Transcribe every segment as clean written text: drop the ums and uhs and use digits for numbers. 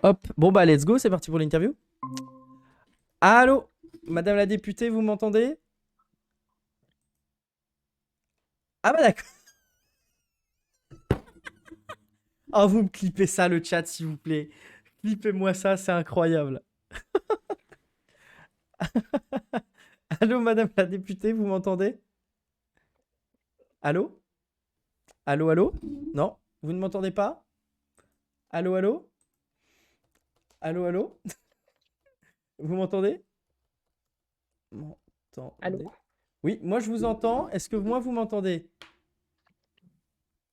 Hop, bon bah let's go, c'est parti pour l'interview. Allô, Madame la députée, vous m'entendez? Ah bah d'accord. Oh, vous me clippez ça, le chat, s'il vous plaît. Clippez-moi ça, c'est incroyable. Allô, Madame la députée, vous m'entendez? Allô? Allô, allô? Non? Vous ne m'entendez pas? Allô, allô? Allô, allô? Vous m'entendez? Allô? M'entendez? Oui, moi je vous entends. Est-ce que moi vous m'entendez?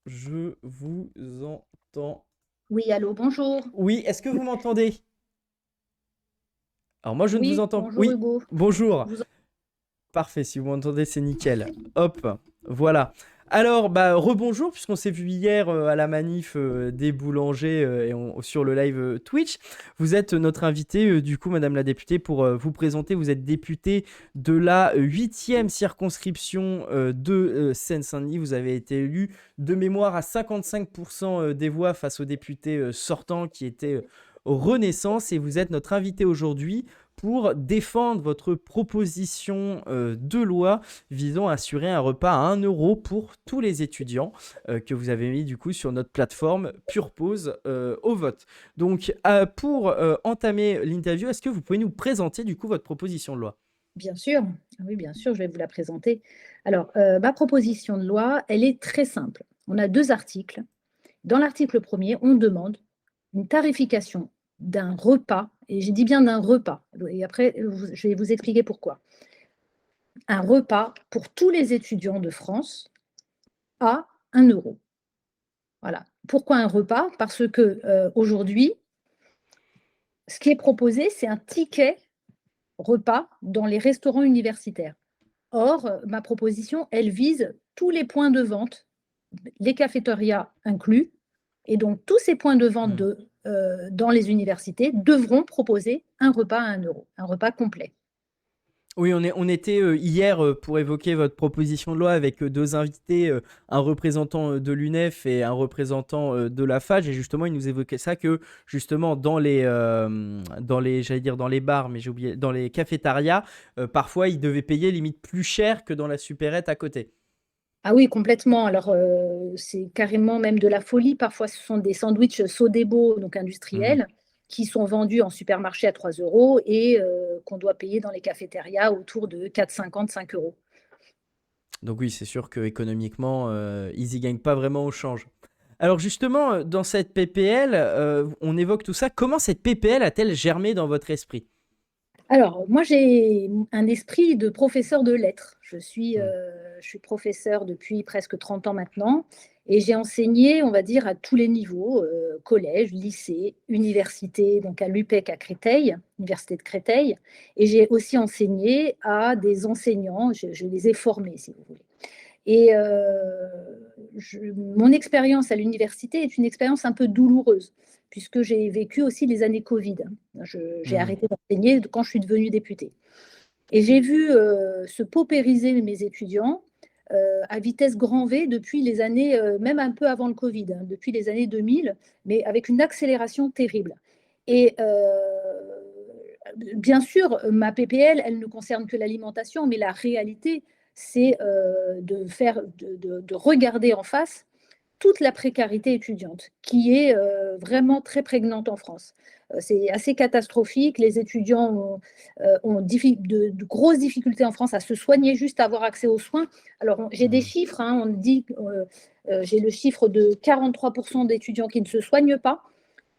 Je vous entends. Oui, allô, bonjour. Oui, est-ce que vous m'entendez? Alors moi je ne vous Oui, entends. bonjour Oui, Hugo. bonjour. Vous... Parfait, si vous m'entendez, c'est nickel. Hop, voilà. Alors, bah, rebonjour, puisqu'on s'est vu hier à la manif des boulangers sur le live Twitch. Vous êtes notre invité, du coup, Madame la députée, pour vous présenter. Vous êtes députée de la 8e circonscription de Seine-Saint-Denis. Vous avez été élu de mémoire à 55% des voix face au député sortant qui était Renaissance. Et vous êtes notre invité aujourd'hui pour défendre votre proposition de loi visant à assurer un repas à 1 € pour tous les étudiants que vous avez mis du coup sur notre plateforme Pure Pause au vote. Donc pour entamer l'interview, est-ce que vous pouvez nous présenter du coup votre proposition de loi? Bien sûr, oui, bien sûr, je vais vous la présenter. Alors, ma proposition de loi, elle est très simple. On a deux articles. Dans l'article premier, on demande une tarification d'un repas, et j'ai dit bien d'un repas, et après, je vais vous expliquer pourquoi. Un repas pour tous les étudiants de France à 1 €. Voilà. Pourquoi un repas? Parce que aujourd'hui, ce qui est proposé, c'est un ticket repas dans les restaurants universitaires. Or, ma proposition, elle vise tous les points de vente, les cafétérias inclus, et donc tous ces points de vente Hmm. dans les universités devront proposer un repas à 1 €, un repas complet. Oui, on était hier pour évoquer votre proposition de loi avec deux invités, un représentant de l'UNEF et un représentant de la FAGE. Et justement, ils nous évoquaient ça que justement j'allais dire dans les bars, mais j'ai oublié, dans les cafétérias, parfois ils devaient payer limite plus cher que dans la supérette à côté. Ah oui, complètement. Alors, c'est carrément même de la folie. Parfois, ce sont des sandwichs Sodebo, donc Mhm. industriels, qui sont vendus en supermarché à 3 euros et qu'on doit payer dans les cafétérias autour de 4,50, 5 euros. Donc oui, c'est sûr que économiquement, ils y gagnent pas vraiment au change. Alors justement, dans cette PPL, on évoque tout ça. Comment cette PPL a-t-elle germé dans votre esprit? Alors, moi, j'ai un esprit de professeur de lettres. Hmm. Je suis professeur depuis presque 30 ans maintenant et j'ai enseigné, on va dire, à tous les niveaux, collège, lycée, université, donc à l'UPEC à Créteil, Université de Créteil. Et j'ai aussi enseigné à des enseignants, je les ai formés, si vous voulez. Et mon expérience à l'université est une expérience un peu douloureuse, puisque j'ai vécu aussi les années Covid. J'ai Hmm. arrêté d'enseigner quand je suis devenue députée. Et j'ai vu se paupériser mes étudiants à vitesse grand V depuis les années, même un peu avant le Covid, hein, depuis les années 2000, mais avec une accélération terrible. Et bien sûr, ma PPL, elle ne concerne que l'alimentation, mais la réalité, c'est de regarder en face toute la précarité étudiante, qui est vraiment très prégnante en France. C'est assez catastrophique. Les étudiants ont de grosses difficultés en France à se soigner, juste à avoir accès aux soins. Alors, j'ai des Hmm. chiffres, hein, on dit, j'ai le chiffre de 43% d'étudiants qui ne se soignent pas,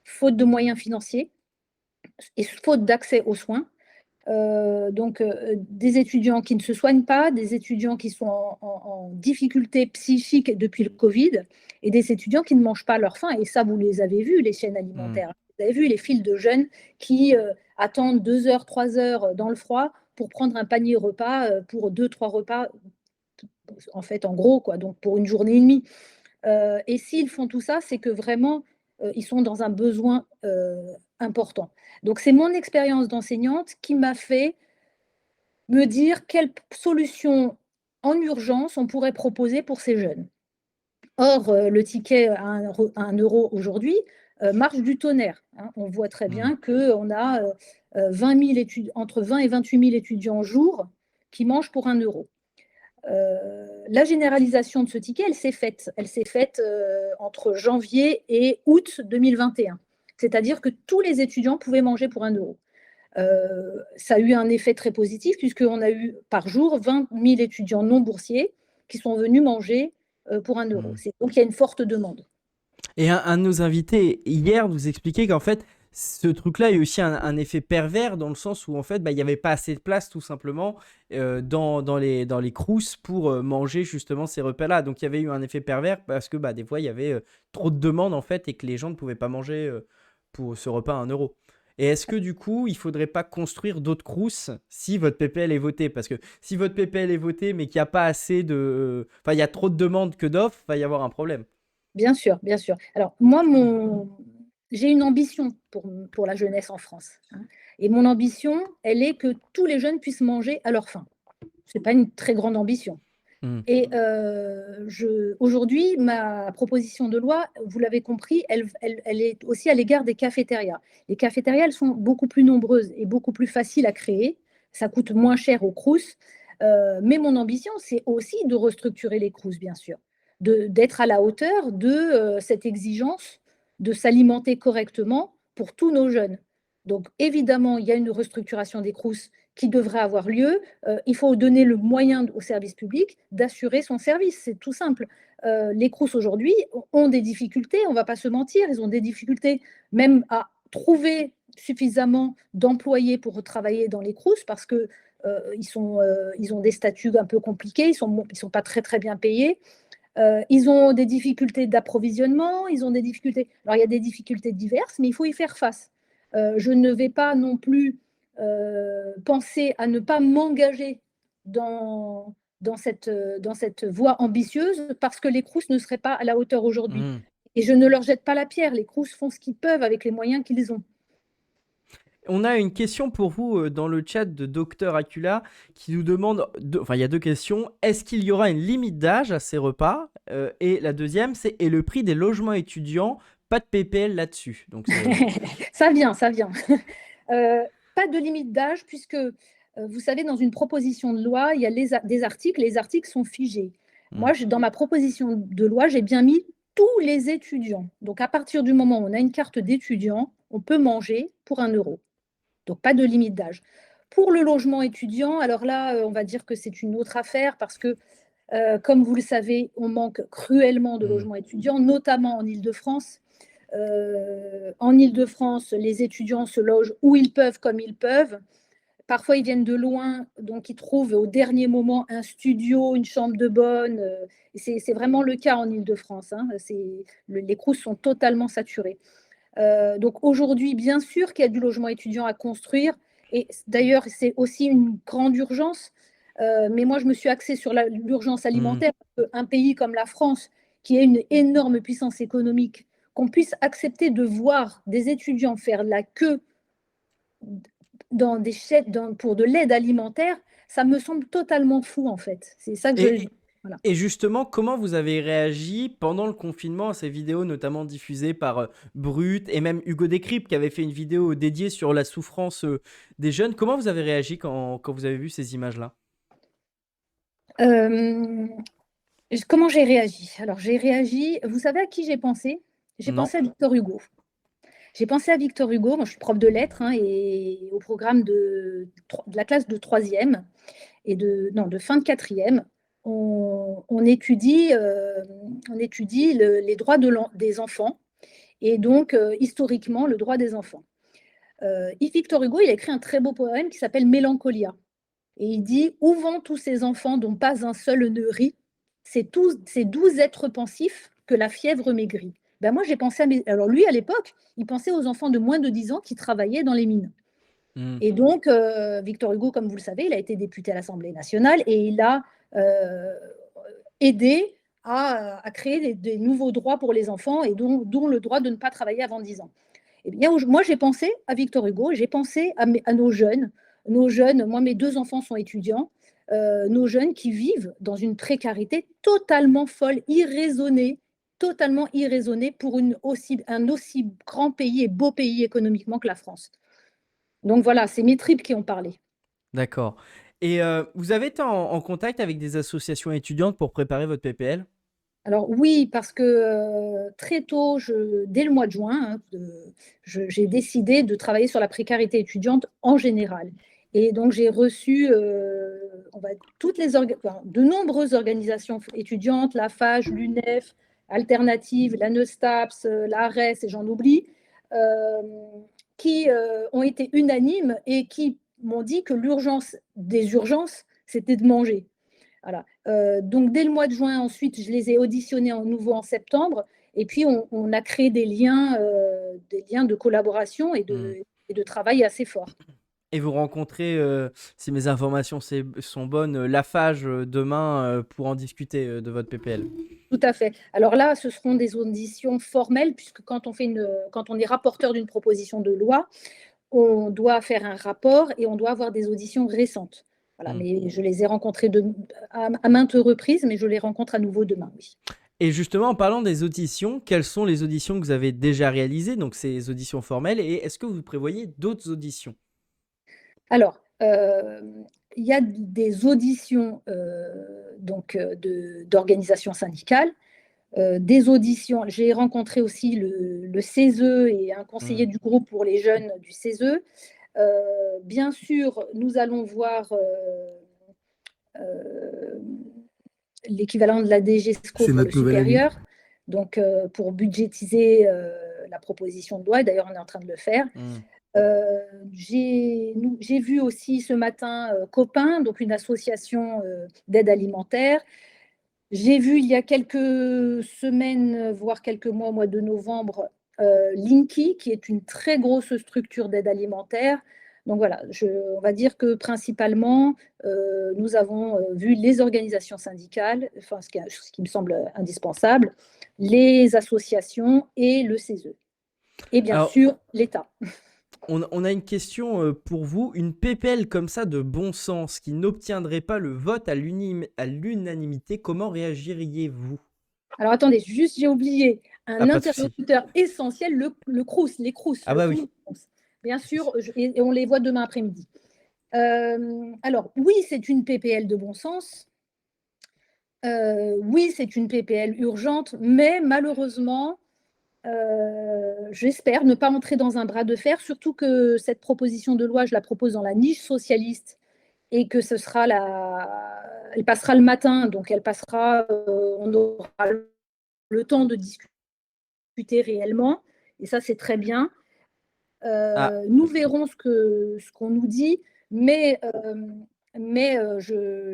faute de moyens financiers et faute d'accès aux soins. Des étudiants qui ne se soignent pas, des étudiants qui sont en difficulté psychique depuis le Covid, et des étudiants qui ne mangent pas leur faim. Et ça, vous les avez vus, les chaînes Hmm. alimentaires. Vous avez vu les files de jeunes qui attendent 2 heures, 3 heures dans le froid pour prendre un panier repas pour 2, 3 repas, en fait, en gros, quoi, donc pour une journée et demie. Et s'ils font tout ça, c'est que vraiment, ils sont dans un besoin important. Donc, c'est mon expérience d'enseignante qui m'a fait me dire quelle solution en urgence on pourrait proposer pour ces jeunes. Or, le ticket à 1 € aujourd'hui, marche du tonnerre, hein. On voit très Mm. bien qu'on a 20 000 entre 20 et 28 000 étudiants jour qui mangent pour 1 euro. La généralisation de ce ticket, elle s'est faite. Elle s'est faite entre janvier et août 2021. C'est-à-dire que tous les étudiants pouvaient manger pour 1 euro. Ça a eu un effet très positif puisqu'on a eu par jour 20 000 étudiants non boursiers qui sont venus manger pour 1 euro. Mm. Donc il y a une forte demande. Et un de nos invités hier nous expliquait qu'en fait, ce truc-là a eu aussi un effet pervers dans le sens où en fait, bah, il n'y avait pas assez de place tout simplement dans les crous pour manger justement ces repas-là. Donc il y avait eu un effet pervers parce que bah, des fois, il y avait trop de demandes en fait et que les gens ne pouvaient pas manger pour ce repas à 1 euro. Et est-ce que du coup, il faudrait pas construire d'autres crous si votre PPL est voté? Parce que si votre PPL est voté mais qu'il n'y a pas assez de... Enfin, il y a trop de demandes que d'offres, il va y avoir un problème. Bien sûr, bien sûr. Alors, moi, j'ai une ambition pour la jeunesse en France, hein. Et mon ambition, elle est que tous les jeunes puissent manger à leur faim. Ce n'est pas une très grande ambition. Mm. Et aujourd'hui, ma proposition de loi, vous l'avez compris, elle est aussi à l'égard des cafétérias. Les cafétérias, elles sont beaucoup plus nombreuses et beaucoup plus faciles à créer. Ça coûte moins cher aux Crous. Mais mon ambition, c'est aussi de restructurer les Crous, bien sûr, d'être à la hauteur de cette exigence de s'alimenter correctement pour tous nos jeunes. Donc, évidemment, il y a une restructuration des Crous qui devrait avoir lieu. Il faut donner le moyen au service public d'assurer son service. C'est tout simple. Les Crous aujourd'hui ont des difficultés, on ne va pas se mentir, ils ont des difficultés même à trouver suffisamment d'employés pour travailler dans les Crous parce que ils ont des statuts un peu compliqués, ils sont pas très très bien payés. Ils ont des difficultés d'approvisionnement, ils ont des difficultés. Alors il y a des difficultés diverses, mais il faut y faire face. Je ne vais pas non plus penser à ne pas m'engager dans cette voie ambitieuse parce que les Crous ne seraient pas à la hauteur aujourd'hui. Mm. Et je ne leur jette pas la pierre. Les Crous font ce qu'ils peuvent avec les moyens qu'ils ont. On a une question pour vous dans le chat de Docteur Acula qui nous demande, enfin il y a deux questions. Est-ce qu'il y aura une limite d'âge à ces repas? Et la deuxième, c'est et le prix des logements étudiants? Pas de PPL là-dessus. Donc Ça vient, ça vient. Pas de limite d'âge puisque, vous savez, dans une proposition de loi, il y a des articles, les articles sont figés. hmm. Moi, dans ma proposition de loi, j'ai bien mis tous les étudiants. Donc, à partir du moment où on a une carte d'étudiant, on peut manger pour 1 euro. Donc, pas de limite d'âge. Pour le logement étudiant, alors là, on va dire que c'est une autre affaire parce que, comme vous le savez, on manque cruellement de Hmm. logements étudiants, notamment en Île-de-France. En Île-de-France, les étudiants se logent où ils peuvent, comme ils peuvent. Parfois, ils viennent de loin, donc ils trouvent au dernier moment un studio, une chambre de bonne. C'est vraiment le cas en Île-de-France, hein. Les crous sont totalement saturés. Donc aujourd'hui, bien sûr qu'il y a du logement étudiant à construire. Et d'ailleurs, c'est aussi une grande urgence. Mais moi, je me suis axée sur l'urgence Hmm. alimentaire. Un pays comme la France, qui est une énorme puissance économique, qu'on puisse accepter de voir des étudiants faire la queue pour de l'aide alimentaire, ça me semble totalement fou, en fait. C'est ça que je Et, dis. Voilà. et justement, comment vous avez réagi pendant le confinement à ces vidéos, notamment diffusées par Brut et même Hugo Décrypte qui avait fait une vidéo dédiée sur la souffrance des jeunes? Comment vous avez réagi quand vous avez vu ces images-là? Euh, Comment j'ai réagi? Alors, j'ai réagi. Vous savez à qui j'ai pensé? J'ai Non? pensé à Victor Hugo. J'ai pensé à Victor Hugo. Moi, je suis prof de lettres, hein, et au programme de la classe de troisième et non, de fin de quatrième, on étudie, les droits des enfants et donc, historiquement, le droit des enfants. Victor Hugo, il a écrit un très beau poème qui s'appelle Mélancolia. Et il dit: Où vont tous ces enfants dont pas un seul ne rit? Ces 12 êtres pensifs que la fièvre maigrit. Ben moi, j'ai pensé à Alors, lui, à l'époque, il pensait aux enfants de moins de 10 ans qui travaillaient dans les mines. Hmm. Et donc, Victor Hugo, comme vous le savez, il a été député à l'Assemblée nationale et il a aidé à créer des nouveaux droits pour les enfants et dont le droit de ne pas travailler avant 10 ans. Eh bien, moi, j'ai pensé à Victor Hugo, j'ai pensé à nos jeunes. Moi, mes 2 enfants sont étudiants. Nos jeunes qui vivent dans une précarité totalement folle, irraisonnée, totalement irraisonné pour un aussi grand pays et beau pays économiquement que la France. Donc voilà, c'est mes tripes qui ont parlé. D'accord. Et vous avez été en contact avec des associations étudiantes pour préparer votre PPL? Alors oui, parce que très tôt, dès le mois de juin, hein, j'ai décidé de travailler sur la précarité étudiante en général. Et donc j'ai reçu de nombreuses organisations étudiantes, la FAGE, l'UNEF, Alternative, la NESTAPS, l'ARES, et j'en oublie, euh, qui ont été unanimes et qui m'ont dit que l'urgence des urgences, c'était de manger. Voilà. Donc, dès le mois de juin, ensuite, je les ai auditionnés en nouveau en septembre. Et puis, on a créé des liens de collaboration et Hmm. de travail assez forts. Et vous rencontrez, si mes informations sont bonnes, Lafage demain pour en discuter de votre PPL. Tout à fait. Alors là, ce seront des auditions formelles, puisque quand on est rapporteur d'une proposition de loi, on doit faire un rapport et on doit avoir des auditions récentes. Voilà, Hmm. mais je les ai rencontrés à maintes reprises, mais je les rencontre à nouveau demain, oui. Et justement, en parlant des auditions, quelles sont les auditions que vous avez déjà réalisées, donc ces auditions formelles, et est-ce que vous prévoyez d'autres auditions? Alors, il y a des auditions d'organisations syndicales, des auditions. J'ai rencontré aussi le CESE et un Hmm. conseiller du groupe pour les jeunes du CESE. Bien sûr, nous allons voir euh, l'équivalent de la DGESCO C'est pour le notre nouvel ami. supérieur, donc pour budgétiser la proposition de loi, et d'ailleurs on est en train de le faire. Hmm. J'ai vu aussi ce matin Copain, donc une association d'aide alimentaire. J'ai vu il y a quelques semaines, voire quelques mois, au mois de novembre, Linky, qui est une très grosse structure d'aide alimentaire. Donc voilà, on va dire que principalement, nous avons vu les organisations syndicales, enfin, ce qui me semble indispensable, les associations et le CESE. Et bien Alors, sûr, l'État. on a une question pour vous. Une PPL comme ça de bon sens qui n'obtiendrait pas le vote à l'unanimité, comment réagiriez-vous? Alors attendez, juste j'ai oublié Ah, un pas de souci. interlocuteur essentiel, le Crous, les Crous, Ah le bah comité oui. Crous. Bien sûr, et on les voit demain après-midi. Alors oui, c'est une PPL de bon sens. Oui, c'est une PPL urgente, mais malheureusement, j'espère ne pas entrer dans un bras de fer, surtout que cette proposition de loi, je la propose dans la niche socialiste et que elle passera le matin, donc on aura le temps de discuter réellement, et ça c'est très bien. Ah, Nous verrons ce qu'on nous dit, mais,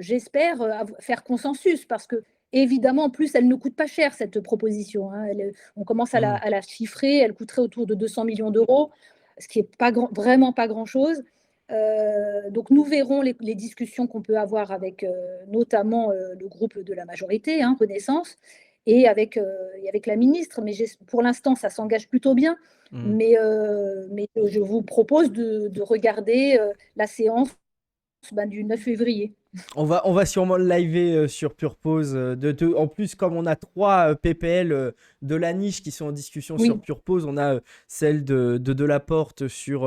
j'espère faire consensus parce que, évidemment, en plus, elle ne coûte pas cher cette proposition, hein. On commence hmm. à la chiffrer, elle coûterait autour de 200 millions d'euros, ce qui n'est pas vraiment pas grand-chose. Donc nous verrons les discussions qu'on peut avoir avec notamment le groupe de la majorité, hein, Renaissance, et avec la ministre, mais pour l'instant ça s'engage plutôt bien. Hmm. Mais je vous propose de regarder la séance du 9 février. On va sûrement le liver sur Pure Pause. En plus, comme on a trois PPL de la niche qui sont en discussion sur Oui, Pure Pause, on a celle de Laporte sur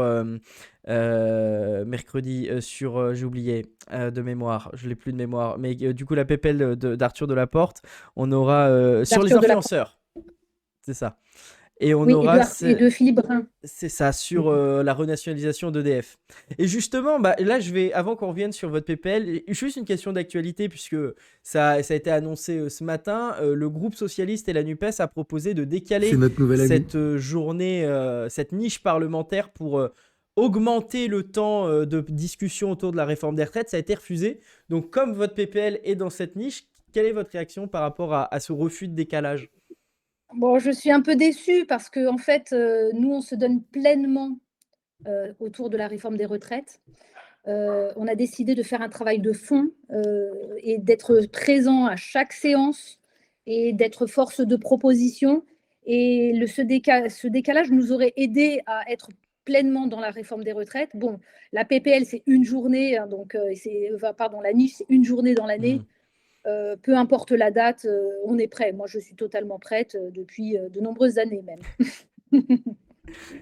mercredi, j'ai oublié de mémoire, je l'ai plus de mémoire, mais du coup la PPL d'Arthur Delaporte, on aura sur les d'Arthur Delaporte. influenceurs, c'est ça. Et on Oui, aura et de Philippe Brun. c'est ça, sur la renationalisation d'EDF. Et justement, bah, là, avant qu'on revienne sur votre PPL, juste une question d'actualité, puisque ça a été annoncé ce matin, le groupe socialiste et la NUPES a proposé de C'est décaler notre nouvel ami. cette journée, cette niche parlementaire pour augmenter le temps de discussion autour de la réforme des retraites. Ça a été refusé. Donc, comme votre PPL est dans cette niche, quelle est votre réaction par rapport à ce refus de décalage? Bon, je suis un peu déçue parce que en fait, nous, on se donne pleinement autour de la réforme des retraites. On a décidé de faire un travail de fond et d'être présent à chaque séance et d'être force de proposition. Et ce décalage nous aurait aidé à être pleinement dans la réforme des retraites. Bon, la PPL, c'est une journée, hein, donc pardon, la niche, c'est une journée dans Hmm. l'année. peu importe la date, on est prêt. Moi, je suis totalement prête depuis de nombreuses années même.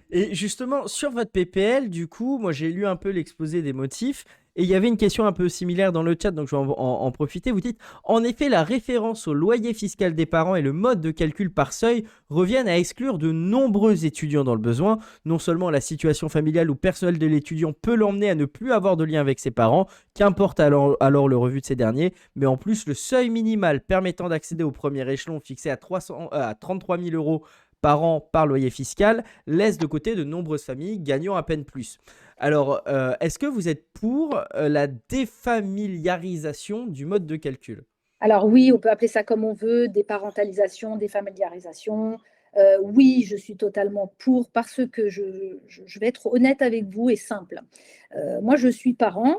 Et justement, sur votre PPL, du coup, moi j'ai lu un peu l'exposé des motifs et il y avait une question un peu similaire dans le chat, donc je vais en profiter. Vous dites, en effet, la référence au loyer fiscal des parents et le mode de calcul par seuil reviennent à exclure de nombreux étudiants dans le besoin. Non seulement la situation familiale ou personnelle de l'étudiant peut l'emmener à ne plus avoir de lien avec ses parents, qu'importe alors le revenu de ces derniers, mais en plus le seuil minimal permettant d'accéder au premier échelon fixé à 33 000 euros par an par loyer fiscal laisse de côté de nombreuses familles gagnant à peine plus. Alors, est-ce que vous êtes pour la défamiliarisation du mode de calcul? Alors oui, on peut appeler ça comme on veut, déparentalisation, défamiliarisation. Oui, je suis totalement pour parce que je vais être honnête avec vous et simple. Moi, je suis parent.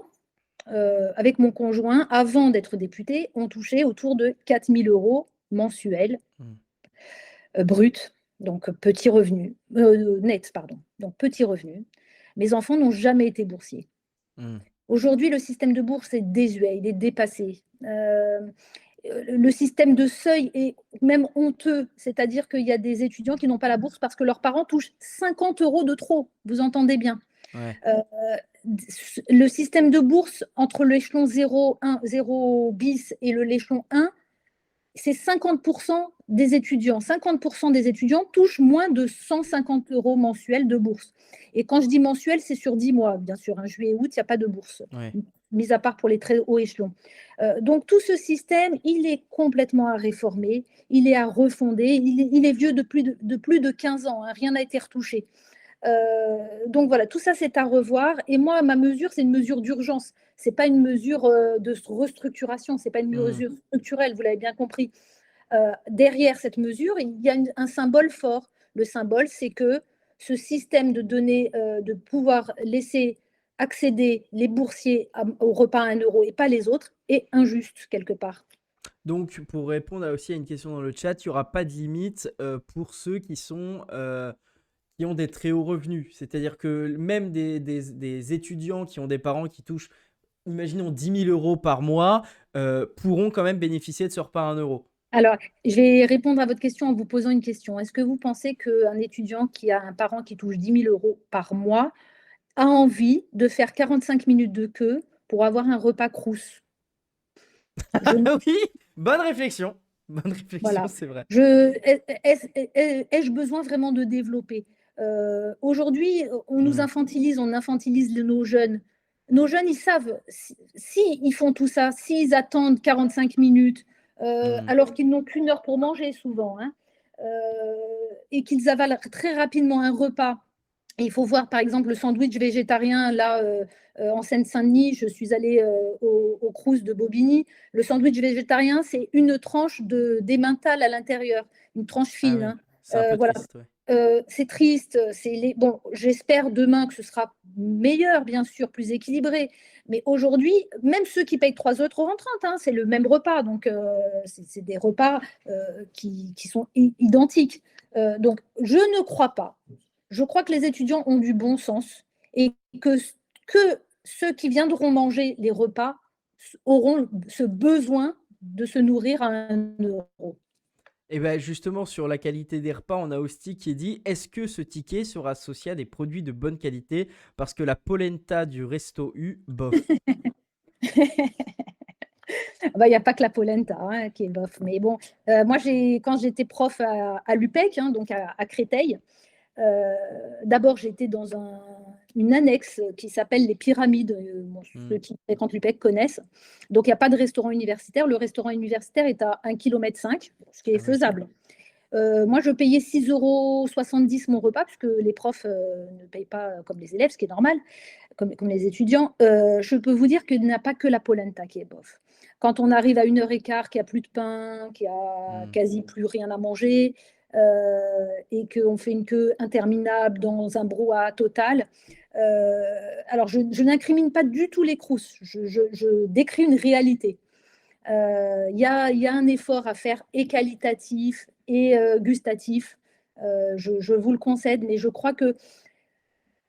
Avec mon conjoint, avant d'être député, on touchait autour de 4 000 euros mensuels Hmm. brut, donc petit revenu, net, pardon, donc petit revenu. Mes enfants n'ont jamais été boursiers. Hmm. Aujourd'hui, le système de bourse est désuet, il est dépassé. Le système de seuil est même honteux, c'est-à-dire qu'il y a des étudiants qui n'ont pas la bourse parce que leurs parents touchent 50 euros de trop, vous entendez bien. Ouais. Euh, le système de bourse entre l'échelon 0, 1, 0 bis et l'échelon 1, c'est 50% des étudiants. 50% des étudiants touchent moins de 150 euros mensuels de bourse. Et quand je dis mensuel, c'est sur 10 mois, bien sûr. Juillet et août, il n'y a pas de bourse, Ouais. mis à part pour les très hauts échelons. Donc tout ce système, il est complètement à réformer, il est à refonder, il est vieux de plus de 15 ans, hein, rien n'a été retouché. Donc voilà, tout ça c'est à revoir. Et moi, ma mesure, c'est une mesure d'urgence. C'est pas une mesure de restructuration, c'est pas une Hmm. mesure structurelle, vous l'avez bien compris. Derrière cette mesure, il y a un symbole fort. Le symbole, c'est que ce système de donner, de pouvoir laisser accéder les boursiers au repas à 1 euro et pas les autres, est injuste quelque part. Donc, pour répondre aussi à une question dans le chat, il n'y aura pas de limite pour ceux qui ont des très hauts revenus. C'est-à-dire que même des étudiants qui ont des parents qui touchent, imaginons, 10 000 euros par mois, pourront quand même bénéficier de ce repas à 1 euro. Alors, je vais répondre à votre question en vous posant une question. Est-ce que vous pensez qu'un étudiant qui a un parent qui touche 10 000 euros par mois a envie de faire 45 minutes de queue pour avoir un repas Crous? Je, Oui, bonne réflexion. Bonne réflexion, voilà. c'est vrai. Ai-je besoin vraiment de développer? Aujourd'hui, on nous Hmm. infantilise, on infantilise nos jeunes. Nos jeunes, ils savent, si ils font tout ça, s'ils attendent 45 minutes, Hmm. alors qu'ils n'ont qu'une heure pour manger souvent, hein, et qu'ils avalent très rapidement un repas. Et il faut voir, par exemple, le sandwich végétarien, là, en Seine-Saint-Denis, je suis allée au Crous de Bobigny. Le sandwich végétarien, c'est une tranche d'emmental à l'intérieur, une tranche Ah fine, oui, hein. c'est un peu Voilà. triste, ouais. C'est triste. Bon, j'espère demain que ce sera meilleur, bien sûr, plus équilibré. Mais aujourd'hui, même ceux qui payent 3,30 €, hein, c'est le même repas. Donc, c'est des repas qui sont identiques. Donc, je ne crois pas. Je crois que les étudiants ont du bon sens et que ceux qui viendront manger les repas auront ce besoin de se nourrir à 1 euro. Et bien justement, sur la qualité des repas, on a Osti qui dit, est-ce que ce ticket sera associé à des produits de bonne qualité? Parce que la polenta du resto U, bof. Il n'y a pas que la polenta, hein, qui est bof. Mais bon, moi, quand j'étais prof à l'UPEC, hein, donc à Créteil, d'abord, j'étais dans une annexe qui s'appelle les Pyramides. Bon, Hmm. ceux qui fréquentent l'UPEC connaissent. Donc, il n'y a pas de restaurant universitaire. Le restaurant universitaire est à 1,5 km, ce qui est Ah oui. faisable. Moi, je payais 6,70 € mon repas, puisque les profs ne payent pas comme les élèves, ce qui est normal, comme les étudiants. Je peux vous dire qu'il n'y a pas que la polenta qui est bof. Quand on arrive à 1h15, qu'il n'y a plus de pain, qu'il n'y a Hmm. quasi plus rien à manger, et qu'on fait une queue interminable dans un brouhaha total. Alors, je n'incrimine pas du tout les Crous, je décris une réalité. Il y a un effort à faire et qualitatif et gustatif. Je vous le concède, mais je crois que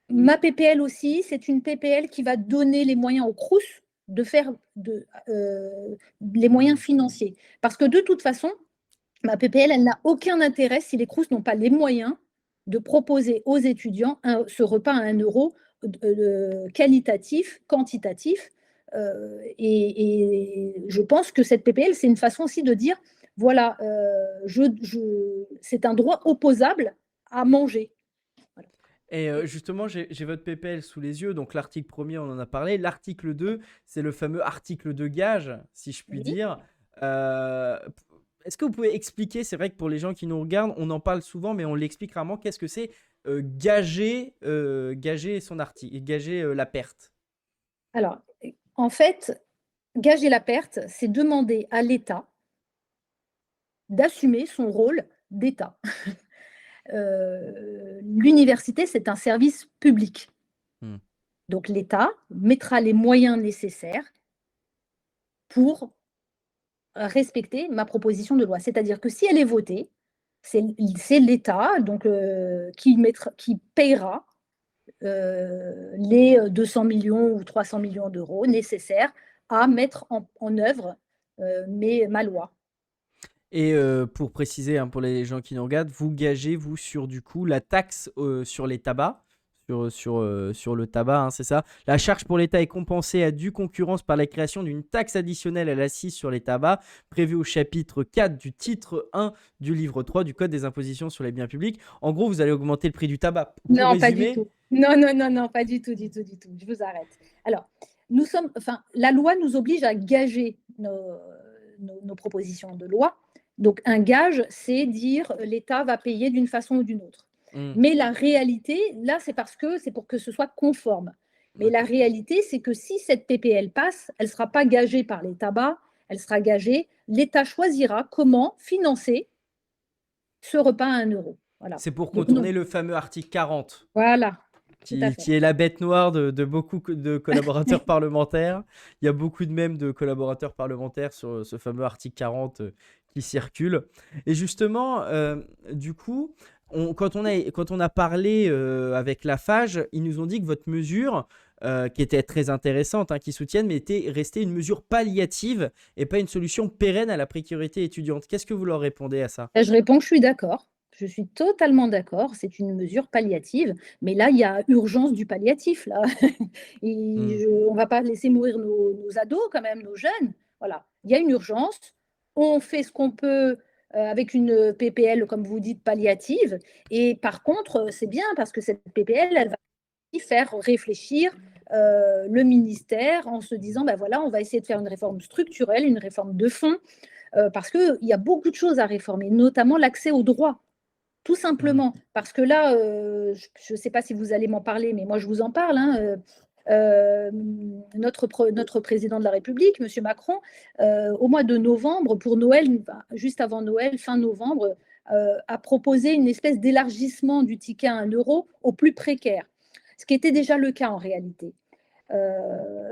ma PPL aussi, c'est une PPL qui va donner les moyens aux Crous de faire les moyens financiers. Parce que de toute façon, ma PPL, elle n'a aucun intérêt si les Crous n'ont pas les moyens de proposer aux étudiants ce repas à 1 euro qualitatif, quantitatif. Et je pense que cette PPL, c'est une façon aussi de dire, voilà, c'est un droit opposable à manger. Voilà. Et justement, j'ai votre PPL sous les yeux. Donc, l'article premier, on en a parlé. L'article 2, c'est le fameux article de gage, si je puis Oui. dire. Euh, Est-ce que vous pouvez expliquer, c'est vrai que pour les gens qui nous regardent, on en parle souvent, mais on l'explique rarement, qu'est-ce que c'est gager son article, gager la perte? Alors, en fait, gager la perte, c'est demander à l'État d'assumer son rôle d'État. L'université, c'est un service public. Hmm. Donc l'État mettra les moyens nécessaires pour respecter ma proposition de loi. C'est-à-dire que si elle est votée, c'est l'État donc, qui payera les 200 millions ou 300 millions d'euros nécessaires à mettre en œuvre ma loi. Et pour préciser, hein, pour les gens qui nous regardent, vous gagez, vous, sur du coup, la taxe sur les tabacs, sur le tabac, hein, c'est ça. La charge pour l'État est compensée à due concurrence par la création d'une taxe additionnelle à l'accise sur les tabacs, prévue au chapitre 4 du titre 1 du livre 3 du Code des impositions sur les biens publics. En gros, vous allez augmenter le prix du tabac. Pour Non, pas du résumer, tout. Non, non, non, non, pas du tout, du tout, du tout. Je vous arrête. Alors, la loi nous oblige à gager nos propositions de loi. Donc, un gage, c'est dire l'État va payer d'une façon ou d'une autre. Mais la réalité, là, c'est pour que ce soit conforme. Mais la réalité, c'est que si cette PPL passe, elle ne sera pas gagée par les tabacs, elle sera gagée. L'État choisira comment financer ce repas à 1 euro. Voilà. c'est pour Donc, non. contourner le fameux article 40. Voilà, tout à fait. Qui est la bête noire de beaucoup de collaborateurs parlementaires. Il y a beaucoup de mèmes de collaborateurs parlementaires sur ce fameux article 40 qui circule. Et justement, du coup, quand on a parlé avec la FAGE, ils nous ont dit que votre mesure, qui était très intéressante, hein, qui soutiennent, mais était restée une mesure palliative et pas une solution pérenne à la précarité étudiante. Qu'est-ce que vous leur répondez à ça? Je réponds que je suis d'accord. Je suis totalement d'accord. C'est une mesure palliative. Mais là, il y a urgence du palliatif. Là. On ne va pas laisser mourir nos ados, quand même, nos jeunes. Voilà. Il y a une urgence. On fait ce qu'on peut avec une PPL, comme vous dites, palliative. Et par contre, c'est bien parce que cette PPL, elle va faire réfléchir le ministère en se disant, ben voilà, on va essayer de faire une réforme structurelle, une réforme de fond, parce qu'il y a beaucoup de choses à réformer, notamment l'accès aux droits, tout simplement. Parce que là, je ne sais pas si vous allez m'en parler, mais moi je vous en parle. Hein, notre président de la République, M. Macron, au mois de novembre, pour Noël, juste avant Noël, fin novembre, a proposé une espèce d'élargissement du ticket à 1 euro aux plus précaires, ce qui était déjà le cas en réalité.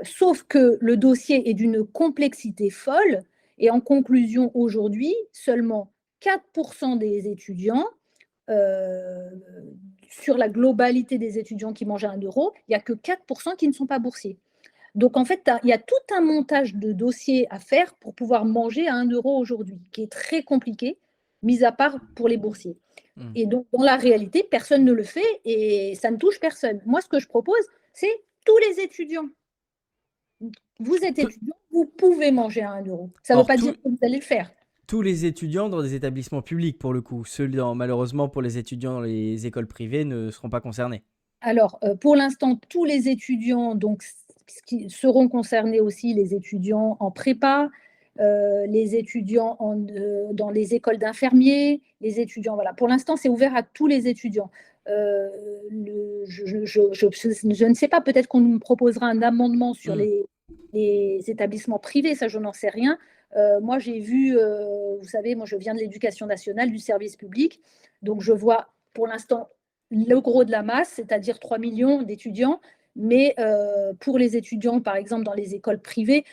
Sauf que le dossier est d'une complexité folle et en conclusion, aujourd'hui, seulement 4% des étudiants, sur la globalité des étudiants qui mangent à 1 euro, il n'y a que 4% qui ne sont pas boursiers. Donc, en fait, il y a tout un montage de dossiers à faire pour pouvoir manger à 1 euro aujourd'hui, qui est très compliqué, mis à part pour les boursiers. Et donc, dans la réalité, personne ne le fait et ça ne touche personne. Moi, ce que je propose, c'est tous les étudiants. Vous êtes étudiant, vous pouvez manger à 1 euro. Ça ne veut Or, pas dire que vous allez le faire. tous les étudiants dans des établissements publics, pour le coup. Malheureusement, pour les étudiants dans les écoles privées, ne seront pas concernés. Alors, pour l'instant, tous les étudiants donc, qui seront concernés aussi, les étudiants en prépa, les étudiants dans les écoles d'infirmiers, les étudiants, voilà. Pour l'instant, c'est ouvert à tous les étudiants. Je ne sais pas, peut-être qu'on nous proposera un amendement sur les établissements privés, ça, je n'en sais rien. Moi, j'ai vu, vous savez, moi, je viens de l'éducation nationale, du service public, donc je vois pour l'instant le gros de la masse, c'est-à-dire 3 millions d'étudiants, mais pour les étudiants, par exemple, dans les écoles privées,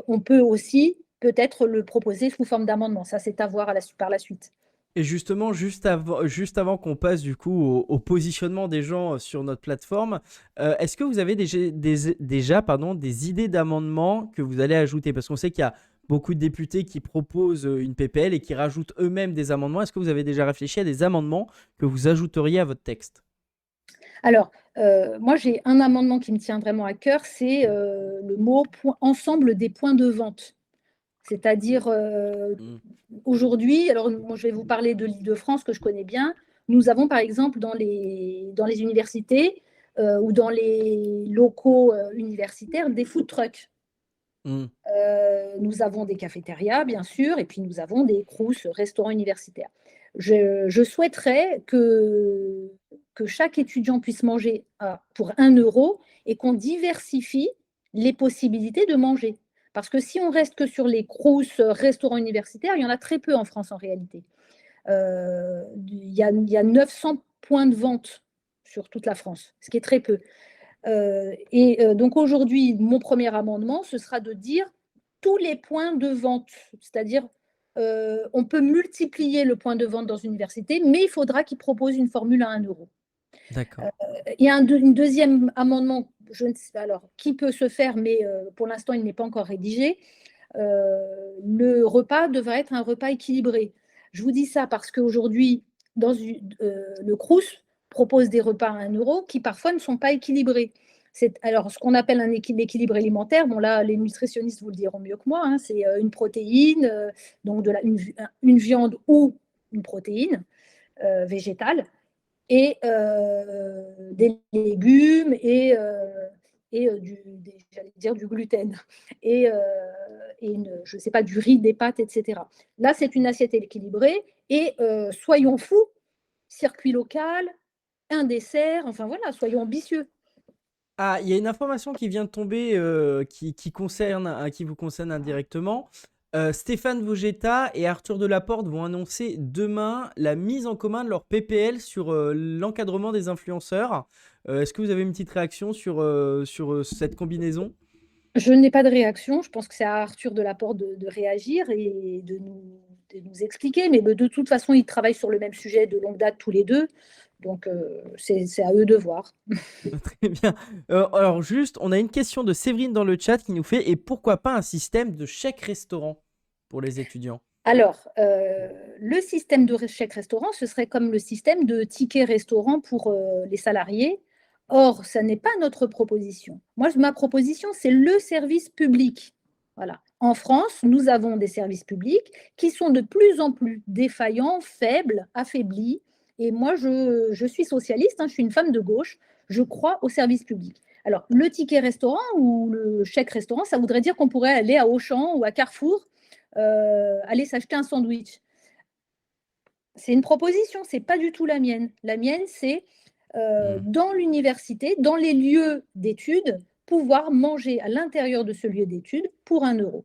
on peut aussi peut-être le proposer sous forme d'amendement. Ça, c'est à voir par la suite. Et justement, juste avant qu'on passe du coup au positionnement des gens sur notre plateforme, est-ce que vous avez déjà, pardon, des idées d'amendements que vous allez ajouter? Parce qu'on sait qu'il y a beaucoup de députés qui proposent une PPL et qui rajoutent eux-mêmes des amendements. Est-ce que vous avez déjà réfléchi à des amendements que vous ajouteriez à votre texte? Alors, moi, j'ai un amendement qui me tient vraiment à cœur, c'est le mot ensemble des points de vente. C'est-à-dire, Mm. aujourd'hui, alors moi, je vais vous parler de l'Île-de-France que je connais bien. Nous avons par exemple dans les universités ou dans les locaux universitaires des food trucks. Mm. Nous avons des cafétérias, bien sûr, et puis nous avons des crous, restaurants universitaires. Je souhaiterais que chaque étudiant puisse manger pour 1 € et qu'on diversifie les possibilités de manger. Parce que si on reste que sur les crous, restaurants universitaires, il y en a très peu en France en réalité. Il y a 900 points de vente sur toute la France, ce qui est très peu. Donc aujourd'hui, mon premier amendement, ce sera de dire tous les points de vente, c'est-à-dire on peut multiplier le point de vente dans une université, mais il faudra qu'ils proposent une formule à 1 €. D'accord. Il y a un deuxième amendement, je ne sais, alors, qui peut se faire, mais pour l'instant, il n'est pas encore rédigé. Le repas devrait être un repas équilibré. Je vous dis ça parce qu'aujourd'hui, le Crous propose des repas à 1 € qui parfois ne sont pas équilibrés. Alors, ce qu'on appelle l'équilibre alimentaire, bon là, les nutritionnistes vous le diront mieux que moi, hein, c'est une protéine, donc une viande ou une protéine végétale, et des légumes et j'allais dire du gluten et, je ne sais pas, du riz, des pâtes, etc. Là, c'est une assiette équilibrée et soyons fous, circuit local, un dessert, enfin voilà, soyons ambitieux. Ah, il y a une information qui vient de tomber qui vous concerne indirectement. Stéphane Vogetta et Arthur Delaporte vont annoncer demain la mise en commun de leur PPL sur l'encadrement des influenceurs. Est-ce que vous avez une petite réaction sur cette combinaison? Je n'ai pas de réaction. Je pense que c'est à Arthur Delaporte de réagir et de nous expliquer. Mais de toute façon, ils travaillent sur le même sujet de longue date tous les deux. Donc, c'est à eux de voir. Très bien. Alors juste, on a une question de Séverine dans le chat qui nous fait: et pourquoi pas un système de chèque restaurant pour les étudiants? Alors, le système de chèque restaurant, ce serait comme le système de ticket restaurant pour les salariés. Or, ça n'est pas notre proposition. Moi, ma proposition, c'est le service public. Voilà. En France, nous avons des services publics qui sont de plus en plus défaillants, faibles, affaiblis. Et moi, je suis socialiste, hein, je suis une femme de gauche, je crois au service public. Alors, le ticket restaurant ou le chèque restaurant, ça voudrait dire qu'on pourrait aller à Auchan ou à Carrefour aller s'acheter un sandwich. C'est une proposition, c'est pas du tout la mienne. La mienne, c'est Hmm. dans l'université, dans les lieux d'études, pouvoir manger à l'intérieur de ce lieu d'études pour 1 €.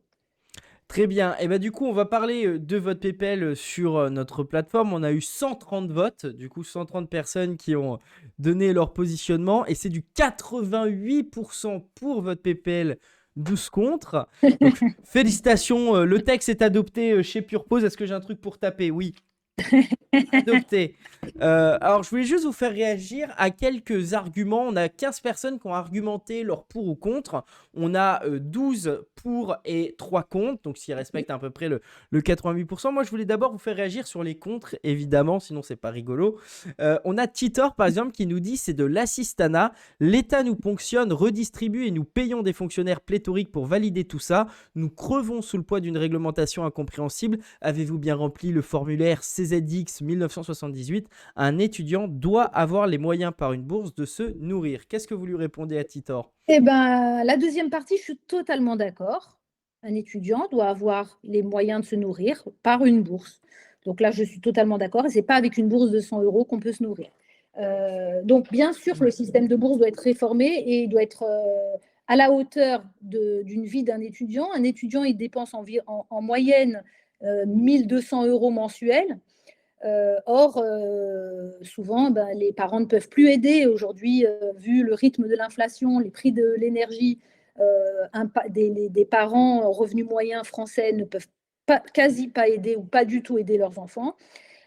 Très bien. Et bah du coup, on va parler de votre PPL sur notre plateforme. On a eu 130 votes, du coup 130 personnes qui ont donné leur positionnement et c'est du 88% pour votre PPL, 12 contre. Donc félicitations, le texte est adopté chez Purpose. Est-ce que j'ai un truc pour taper? Oui. Adopté. Alors, je voulais juste vous faire réagir à quelques arguments. On a 15 personnes qui ont argumenté leur pour ou contre. On a 12 pour et 3 contre, donc ce qui respecte à peu près le 88%. Moi, je voulais d'abord vous faire réagir sur les contres, évidemment, sinon c'est pas rigolo. On a Titor, par exemple, qui nous dit: c'est de l'assistanat. L'État nous ponctionne, redistribue et nous payons des fonctionnaires pléthoriques pour valider tout ça. Nous crevons sous le poids d'une réglementation incompréhensible. Avez-vous bien rempli le formulaire CZX 1978? Un étudiant doit avoir les moyens par une bourse de se nourrir. Qu'est-ce que vous lui répondez à Titor? Eh ben, la deuxième partie, je suis totalement d'accord. Un étudiant doit avoir les moyens de se nourrir par une bourse. Donc là, je suis totalement d'accord. Et ce n'est pas avec une bourse de 100 € qu'on peut se nourrir. Donc, bien sûr, le système de bourse doit être réformé et il doit être à la hauteur d'une vie d'un étudiant. Un étudiant, il dépense en moyenne 1200 € mensuels. Or, souvent, les parents ne peuvent plus aider aujourd'hui, vu le rythme de l'inflation, les prix de l'énergie. Des parents revenus moyens français ne peuvent quasi pas aider ou pas du tout aider leurs enfants.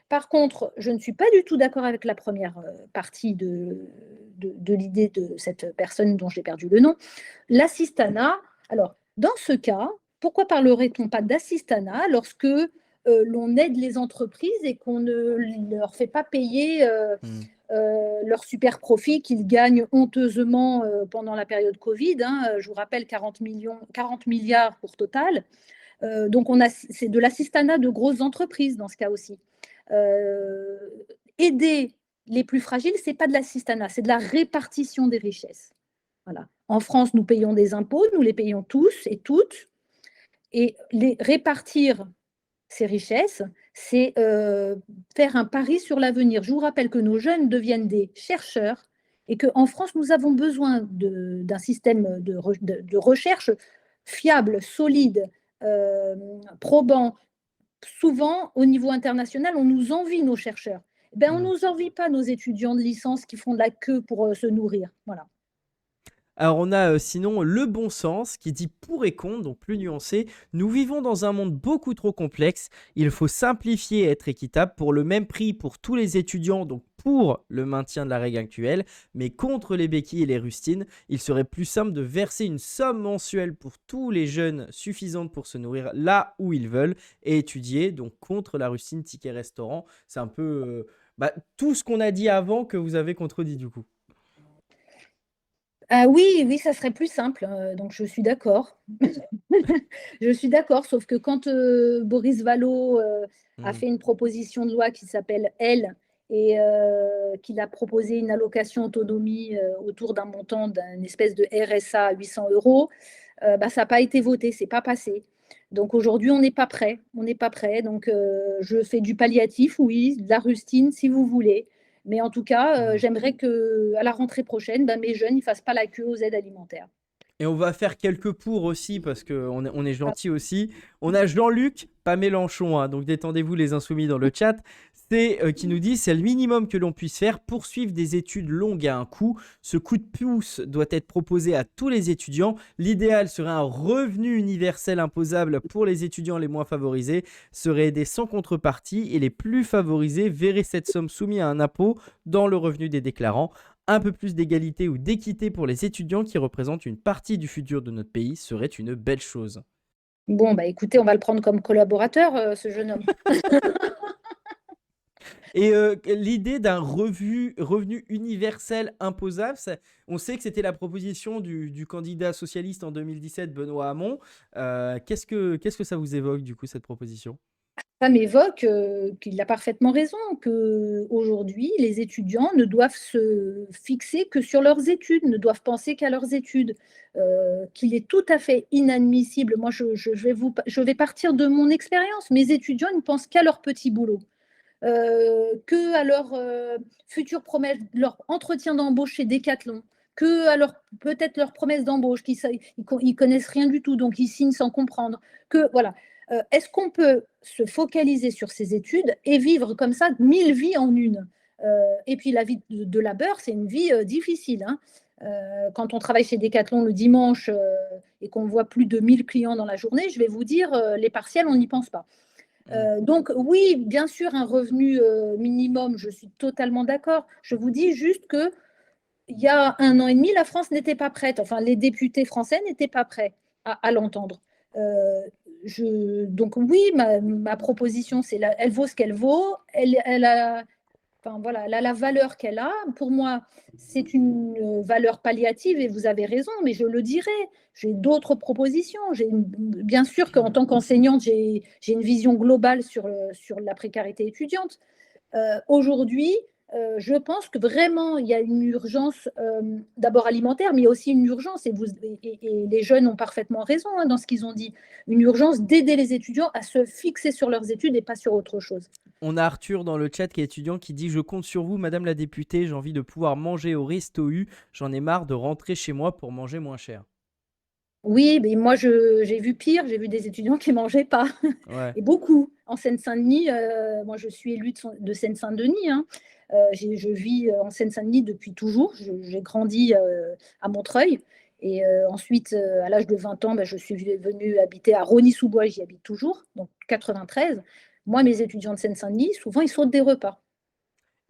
Par contre, je ne suis pas du tout d'accord avec la première partie de l'idée de cette personne dont j'ai perdu le nom. L'assistanat, alors, dans ce cas, pourquoi parlerait-on pas d'assistanat lorsque l'on aide les entreprises et qu'on ne leur fait pas payer leur super profit qu'ils gagnent honteusement pendant la période Covid, hein, je vous rappelle 40 milliards pour Total. Donc, c'est de l'assistanat de grosses entreprises dans ce cas aussi. Aider les plus fragiles, ce n'est pas de l'assistanat, c'est de la répartition des richesses. Voilà. En France, nous payons des impôts, nous les payons tous et toutes. Et les répartir ces richesses, c'est faire un pari sur l'avenir. Je vous rappelle que nos jeunes deviennent des chercheurs et qu'en France, nous avons besoin d'un système de recherche fiable, solide, probant. Souvent, au niveau international, on nous envie nos chercheurs. Ben, on ne nous envie pas nos étudiants de licence qui font de la queue pour se nourrir. Voilà. Alors on a sinon le bon sens qui dit pour et contre, donc plus nuancé. Nous vivons dans un monde beaucoup trop complexe. Il faut simplifier et être équitable pour le même prix pour tous les étudiants, donc pour le maintien de la règle actuelle, mais contre les béquilles et les rustines. Il serait plus simple de verser une somme mensuelle pour tous les jeunes suffisante pour se nourrir là où ils veulent et étudier, donc contre la rustine ticket restaurant. C'est un peu tout ce qu'on a dit avant que vous avez contredit du coup. Ah oui, oui, ça serait plus simple. Donc, je suis d'accord. Je suis d'accord, sauf que quand Boris Vallaud a fait une proposition de loi qui s'appelle Elle et qu'il a proposé une allocation autonomie autour d'un montant d'une espèce de RSA à 800 euros, ça n'a pas été voté, c'est pas passé. Donc aujourd'hui, on n'est pas prêt. On n'est pas prêt. Donc je fais du palliatif, oui, de la rustine si vous voulez. Mais en tout cas, j'aimerais qu'à la rentrée prochaine, mes jeunes ne fassent pas la queue aux aides alimentaires. Et on va faire quelques pour aussi, parce qu'on est gentil aussi. On a Jean-Luc, pas Mélenchon, hein, donc détendez-vous les insoumis dans le chat. C'est qui nous dit: c'est le minimum que l'on puisse faire, poursuivre des études longues à un coût. Ce coup de pouce doit être proposé à tous les étudiants. L'idéal serait un revenu universel imposable pour les étudiants les moins favorisés, serait aidé sans contrepartie, et les plus favorisés verraient cette somme soumise à un impôt dans le revenu des déclarants. Un peu plus d'égalité ou d'équité pour les étudiants qui représentent une partie du futur de notre pays serait une belle chose. Bon, écoutez, on va le prendre comme collaborateur, ce jeune homme. Et l'idée d'un revenu universel imposable, on sait que c'était la proposition du candidat socialiste en 2017, Benoît Hamon. Qu'est-ce que ça vous évoque, du coup, cette proposition ? Ça m'évoque qu'il a parfaitement raison, qu'aujourd'hui, les étudiants ne doivent se fixer que sur leurs études, ne doivent penser qu'à leurs études, qu'il est tout à fait inadmissible. Moi, je vais partir de mon expérience. Mes étudiants ne pensent qu'à leur petit boulot, qu'à leur future promesse, leur entretien d'embauche chez Decathlon, que à peut-être leur promesse d'embauche, ils connaissent rien du tout, donc ils signent sans comprendre. Que voilà. Est-ce qu'on peut se focaliser sur ces études et vivre comme ça 1000 vies en une? Et puis la vie de labeur, c'est une vie difficile. Hein. Quand on travaille chez Decathlon le dimanche et qu'on voit plus de 1000 clients dans la journée, je vais vous dire, les partiels, on n'y pense pas. Donc oui, bien sûr, un revenu minimum, je suis totalement d'accord. Je vous dis juste que il y a 1 an et demi, la France n'était pas prête. Enfin, les députés français n'étaient pas prêts à l'entendre. Donc oui, ma proposition, elle vaut ce qu'elle vaut. Elle a, enfin, voilà, elle a la valeur qu'elle a. Pour moi, c'est une valeur palliative et vous avez raison, mais je le dirai. J'ai d'autres propositions. Bien sûr qu'en tant qu'enseignante, j'ai une vision globale sur la précarité étudiante. Aujourd'hui, je pense que vraiment, il y a une urgence d'abord alimentaire, mais il y a aussi une urgence, et les jeunes ont parfaitement raison dans ce qu'ils ont dit, une urgence d'aider les étudiants à se fixer sur leurs études et pas sur autre chose. On a Arthur dans le chat qui est étudiant qui dit: je compte sur vous, madame la députée, j'ai envie de pouvoir manger au resto U, j'en ai marre de rentrer chez moi pour manger moins cher. Oui, mais moi j'ai vu pire, j'ai vu des étudiants qui ne mangeaient pas, Ouais. et beaucoup. En Seine-Saint-Denis, moi je suis élue de Seine-Saint-Denis, hein. Je vis en Seine-Saint-Denis depuis toujours, j'ai grandi à Montreuil, et ensuite, à l'âge de 20 ans, je suis venue habiter à Rosny-sous-Bois, j'y habite toujours, donc 93. Moi, mes étudiants de Seine-Saint-Denis, souvent, ils sautent des repas.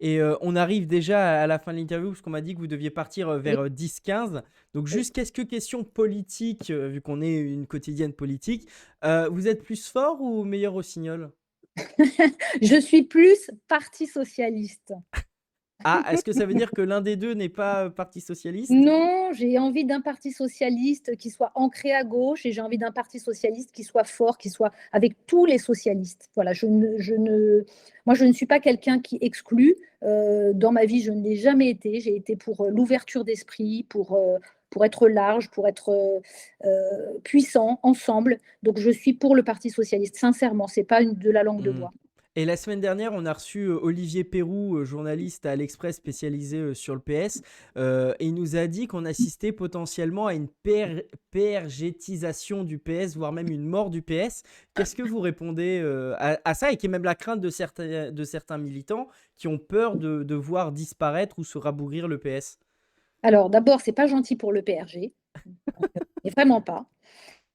Et on arrive déjà à la fin de l'interview, parce qu'on m'a dit que vous deviez partir Oui, vers 10-15. Donc oui. juste quelques questions politiques, vu qu'on est une quotidienne politique. Vous êtes plus fort ou meilleur rossignol? Je suis plus parti socialiste. Ah, est-ce que ça veut dire que l'un des deux n'est pas parti socialiste? Non, j'ai envie d'un parti socialiste qui soit ancré à gauche et j'ai envie d'un parti socialiste qui soit fort, qui soit avec tous les socialistes. Voilà, moi, je ne suis pas quelqu'un qui exclut. Dans ma vie, je ne l'ai jamais été. J'ai été pour l'ouverture d'esprit, pour être large, pour être puissant, ensemble. Donc, je suis pour le Parti socialiste. Sincèrement, c'est pas de la langue de Hmm. bois. Et la semaine dernière, on a reçu Olivier Perrou, journaliste à l'Express spécialisé sur le PS, et il nous a dit qu'on assistait potentiellement à une PRGtisation du PS, voire même une mort du PS. Qu'est-ce que vous répondez à ça, et qui est même la crainte de certains militants qui ont peur de voir disparaître ou se rabougrir le PS? Alors, d'abord, c'est pas gentil pour le PRG, et vraiment pas.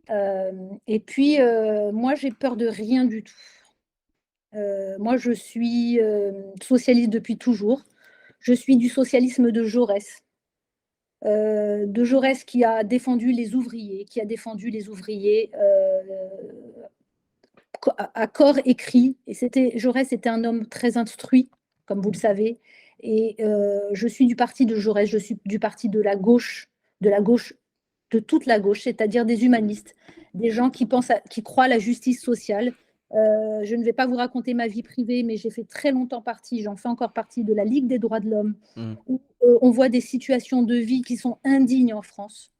Euh, et puis, moi, j'ai peur de rien du tout. Moi, je suis socialiste depuis toujours. Je suis du socialisme de Jaurès qui a défendu les ouvriers, à corps écrit. Et Jaurès était un homme très instruit, comme vous le savez. Et je suis du parti de Jaurès, je suis du parti de la gauche, de toute la gauche, c'est-à-dire des humanistes, des gens qui croient à la justice sociale. Je ne vais pas vous raconter ma vie privée, mais j'ai fait très longtemps partie, j'en fais encore partie de la Ligue des droits de l'homme, Hmm. où on voit des situations de vie qui sont indignes en France.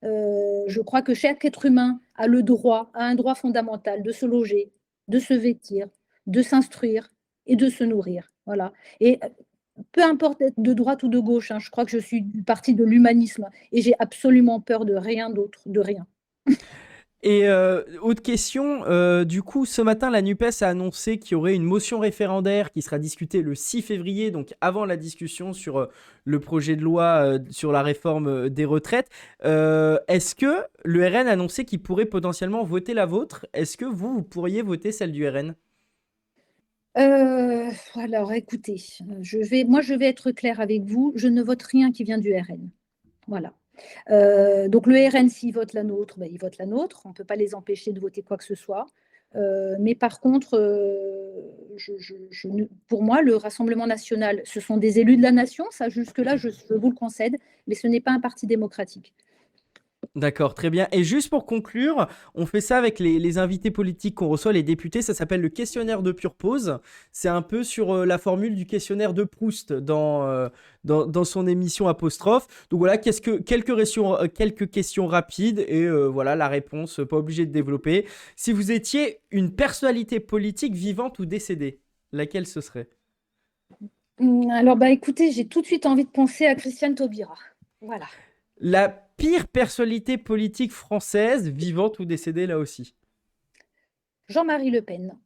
Je crois que chaque être humain a un droit fondamental de se loger, de se vêtir, de s'instruire et de se nourrir. Voilà. Et peu importe d'être de droite ou de gauche, hein, je crois que je suis du parti de l'humanisme et j'ai absolument peur de rien d'autre, de rien. Et autre question, du coup, ce matin, la NUPES a annoncé qu'il y aurait une motion référendaire qui sera discutée le 6 février, donc avant la discussion sur le projet de loi sur la réforme des retraites. Est-ce que le RN a annoncé qu'il pourrait potentiellement voter la vôtre? Est-ce que vous pourriez voter celle du RN? Alors, écoutez, moi, je vais être claire avec vous. Je ne vote rien qui vient du RN. Voilà. Donc le RN, s'il vote la nôtre, ben, il vote la nôtre. On ne peut pas les empêcher de voter quoi que ce soit. Mais par contre, pour moi, le Rassemblement national, ce sont des élus de la nation. Ça, jusque-là, je vous le concède. Mais ce n'est pas un parti démocratique. D'accord, très bien. Et juste pour conclure, on fait ça avec les invités politiques qu'on reçoit, les députés. Ça s'appelle le questionnaire de pure pause. C'est un peu sur la formule du questionnaire de Proust dans son émission Apostrophe. Donc voilà, quelques questions rapides et voilà la réponse, pas obligé de développer. Si vous étiez une personnalité politique vivante ou décédée, laquelle ce serait? Alors, bah, écoutez, j'ai tout de suite envie de penser à Christiane Taubira. Voilà. La pire personnalité politique française, vivante ou décédée là aussi? Jean-Marie Le Pen.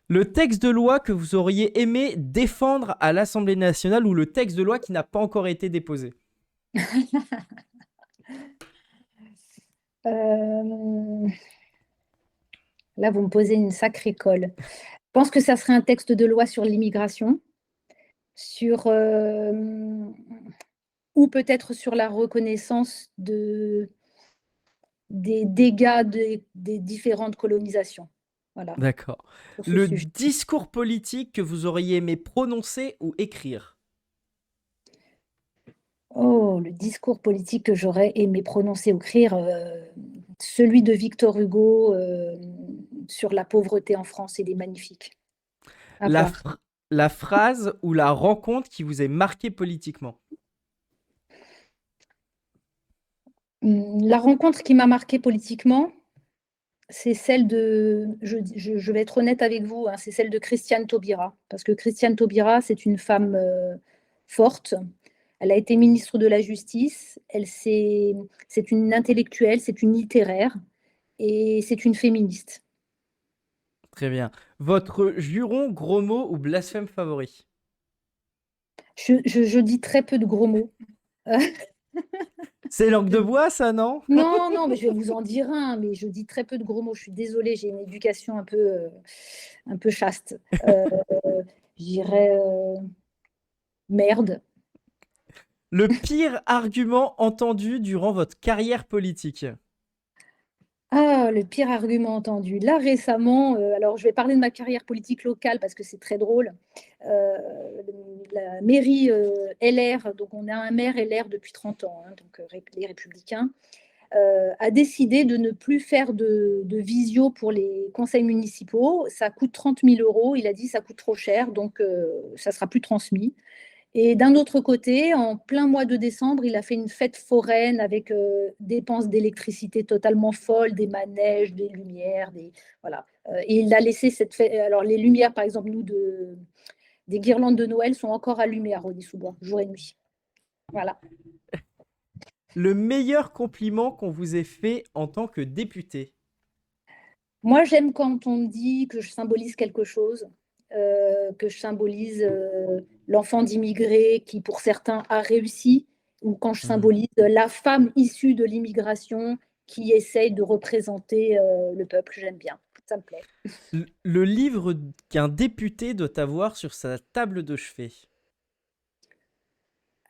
Le texte de loi que vous auriez aimé défendre à l'Assemblée nationale ou le texte de loi qui n'a pas encore été déposé? Euh, Là, vous me posez une sacrée colle. Je pense que ça serait un texte de loi sur l'immigration, sur ou peut-être sur la reconnaissance des dégâts des différentes colonisations. Voilà, D'accord. sur ce Le sujet. discours politique que vous auriez aimé prononcer ou écrire? Oh, le discours politique que j'aurais aimé prononcer ou écrire, celui de Victor Hugo sur la pauvreté en France, il est magnifique. À La, voir. fr- la phrase ou la rencontre qui vous est marquée politiquement? La rencontre qui m'a marquée politiquement, c'est celle je vais être honnête avec vous, hein, c'est celle de Christiane Taubira. Parce que Christiane Taubira, c'est une femme forte. Elle a été ministre de la Justice. C'est une intellectuelle, c'est une littéraire et c'est une féministe. Très bien. Votre juron, gros mot ou blasphème favori? Je dis très peu de gros mots. C'est langue de bois, ça, non? Non, non, mais je vais vous en dire un, mais je dis très peu de gros mots. Je suis désolée, j'ai une éducation un peu chaste. Je dirais merde. Le pire argument entendu durant votre carrière politique? Ah, le pire argument entendu. Là, récemment, alors je vais parler de ma carrière politique locale parce que c'est très drôle. Euh, la mairie LR, donc on a un maire LR depuis 30 ans, hein, donc les Républicains, a décidé de ne plus faire de visio pour les conseils municipaux. Ça coûte 30 000 euros. Il a dit ça coûte trop cher, donc ça sera plus transmis. Et d'un autre côté, en plein mois de décembre, il a fait une fête foraine avec dépenses d'électricité totalement folles, des manèges, des lumières, voilà. Et il a laissé cette fête. Alors les lumières, par exemple, des guirlandes de Noël sont encore allumées à Rosny-sous-Bois, jour et nuit. Voilà. Le meilleur compliment qu'on vous ait fait en tant que député? Moi, j'aime quand on me dit que je symbolise quelque chose, que je symbolise l'enfant d'immigré qui, pour certains, a réussi, ou quand je Mhm. symbolise la femme issue de l'immigration qui essaye de représenter le peuple. J'aime bien, ça me plaît. Le livre qu'un député doit avoir sur sa table de chevet?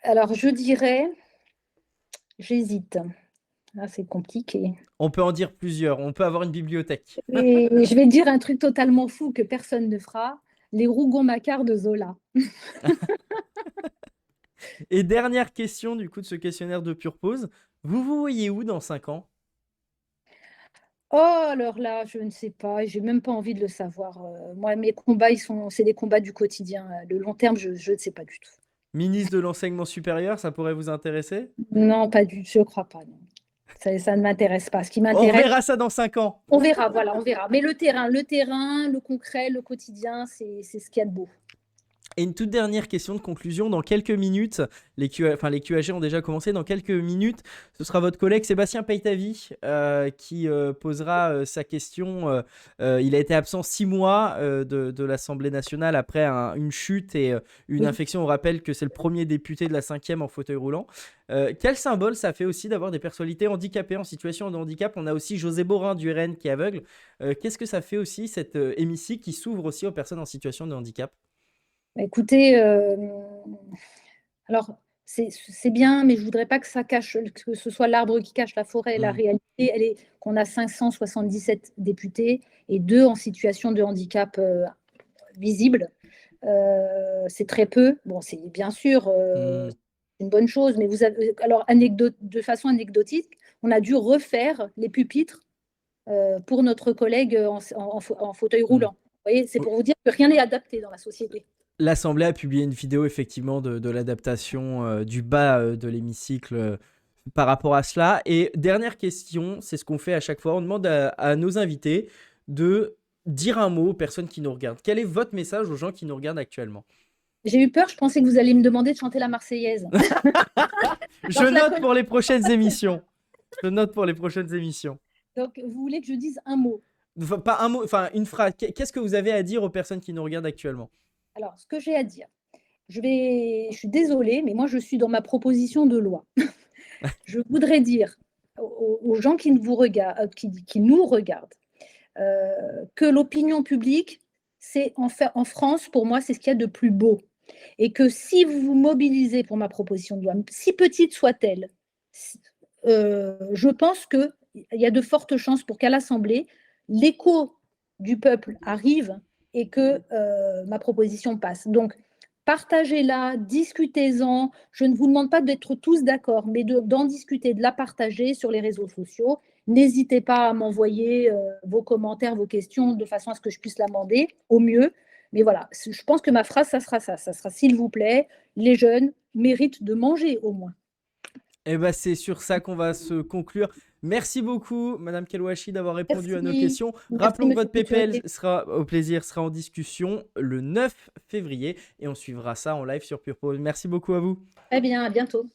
Alors, je dirais, j'hésite. Ah, c'est compliqué. On peut en dire plusieurs, on peut avoir une bibliothèque. Et je vais dire un truc totalement fou que personne ne fera, les Rougon-Macquart de Zola. Et dernière question du coup de ce questionnaire de pure pause, vous vous voyez où dans 5 ans? Oh, alors là, je ne sais pas, j'ai même pas envie de le savoir. Moi, mes combats, c'est des combats du quotidien. Le long terme, je ne sais pas du tout. Ministre de l'enseignement supérieur, ça pourrait vous intéresser? Non, pas du tout, je crois pas. Non. Ça ne m'intéresse pas. Ce qui On m'intéresse, verra ça dans 5 ans. on verra, voilà, on verra. Mais le concret, le quotidien, c'est ce qu'il y a de beau. Et une toute dernière question de conclusion. Dans quelques minutes, les QAG ont déjà commencé. Dans quelques minutes, ce sera votre collègue Sébastien Peytavi qui posera sa question. Il a été absent 6 mois de l'Assemblée nationale après une chute et une Oui. infection. On rappelle que c'est le premier député de la 5e en fauteuil roulant. Quel symbole ça fait aussi d'avoir des personnalités handicapées en situation de handicap? On a aussi José Borin du RN qui est aveugle. Qu'est-ce que ça fait aussi cet hémicycle qui s'ouvre aussi aux personnes en situation de handicap? Écoutez, alors c'est bien, mais je voudrais pas que ça cache, que ce soit l'arbre qui cache la forêt. La Hmm. réalité, elle est qu'on a 577 députés et 2 en situation de handicap visible. C'est très peu. Bon, c'est bien sûr Hmm. une bonne chose, mais alors de façon anecdotique, on a dû refaire les pupitres pour notre collègue en fauteuil Hmm. roulant. Vous voyez, c'est pour vous dire que rien n'est adapté dans la société. L'Assemblée a publié une vidéo effectivement de l'adaptation du bas de l'hémicycle par rapport à cela. Et dernière question, c'est ce qu'on fait à chaque fois, on demande à nos invités de dire un mot aux personnes qui nous regardent. Quel est votre message aux gens qui nous regardent actuellement? J'ai eu peur, je pensais que vous alliez me demander de chanter la Marseillaise. Je Donc, note pour les prochaines émissions. Je note pour les prochaines émissions. Donc, vous voulez que je dise un mot? Enfin, pas un mot, enfin une phrase. Qu'est-ce que vous avez à dire aux personnes qui nous regardent actuellement? Alors, ce que j'ai à dire, je suis désolée, mais moi, je suis dans ma proposition de loi. Je voudrais dire aux gens qui vous regardent, qui nous regardent, que l'opinion publique, c'est en France, pour moi, c'est ce qu'il y a de plus beau. Et que si vous vous mobilisez pour ma proposition de loi, si petite soit-elle, je pense qu'il y a de fortes chances pour qu'à l'Assemblée, l'écho du peuple arrive et que ma proposition passe. Donc, partagez-la, discutez-en. Je ne vous demande pas d'être tous d'accord, mais d'en discuter, de la partager sur les réseaux sociaux. N'hésitez pas à m'envoyer vos commentaires, vos questions, de façon à ce que je puisse l'amender au mieux. Mais voilà, je pense que ma phrase, ça sera ça. Ça sera, s'il vous plaît, les jeunes méritent de manger au moins. Eh ben, c'est sur ça qu'on va se conclure. Merci beaucoup, Madame Kelouachi, d'avoir répondu à nos Merci. questions. Merci, Rappelons que monsieur votre PPL Sécurité. sera, au plaisir, sera en discussion le 9 février et on suivra ça en live sur Pure Pause. Merci beaucoup à vous. Très bien, à bientôt.